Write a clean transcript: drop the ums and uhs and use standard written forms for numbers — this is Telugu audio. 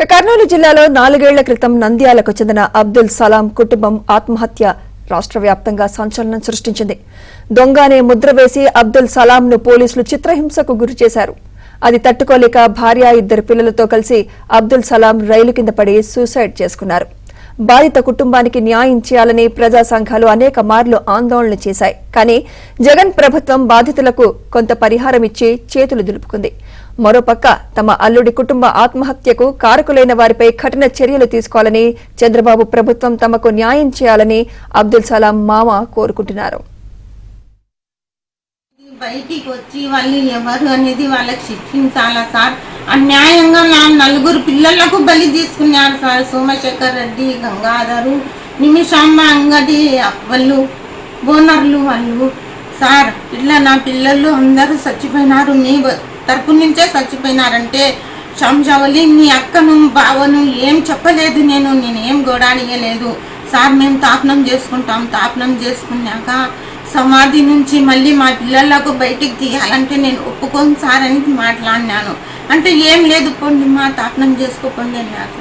కర్నూలు జిల్లాలో 4 ఏళ్ల క్రితం నంద్యాలకు చెందిన అబ్దుల్ సలాం కుటుంబం ఆత్మహత్య రాష్ట్ర వ్యాప్తంగా సంచలనం సృష్టించింది. దొంగనే ముద్ర వేసి అబ్దుల్ సలాంను పోలీసులు చిత్రహింసకు గురిచేశారు. అది తట్టుకోలేక భార్య, 2 పిల్లలతో కలిసి అబ్దుల్ సలాం రైలు కింద పడి సూసైడ్ చేసుకున్నారు. బాధిత కుటుంబానికి న్యాయం చేయాలని ప్రజా సంఘాలు అనేక మార్లు ఆందోళన చేశాయి. కానీ జగన్ ప్రభుత్వం బాధితులకు కొంత పరిహారం ఇచ్చి చేతులు దులుపుకుంది. మరోపక్క తమ అల్లుడి కుటుంబ ఆత్మహత్యకు కారకులైన వారిపై కఠిన చర్యలు తీసుకోవాలని చంద్రబాబు ప్రభుత్వం తమకు న్యాయం చేయాలని అబ్దుల్ సలాం మామ కోరుకుంటున్నారు. బయటికి వచ్చి వాళ్ళు ఎవరు అనేది వాళ్ళకి శిక్షించాలా సార్. అన్యాయంగా నా 4 పిల్లలకు బలి తీసుకున్నారు సార్. సోమశేఖర్ రెడ్డి, గంగాధరు, నిమిషమ్మ, అంగడి వాళ్ళు ఓనర్లు వాళ్ళు సార్. ఇట్లా నా పిల్లలు అందరూ చచ్చిపోయినారు. మీ తరపు నుంచే చచ్చిపోయినారంటే శంషావళి మీ అక్కను బావను ఏం చెప్పలేదు. నేనేం గోడానియలేదు సార్. మేము తాపనం చేసుకుంటాం. తాపనం చేసుకున్నాక సమాధి నుంచి మళ్ళీ మా పిల్లలకు బయటికి తీయాలంటే నేను ఒప్పుకోను సార్ అని మాట్లాడినాను. అంటే ఏం లేదు, పొండి మా తాపనం చేసుకోండి అన్నారు.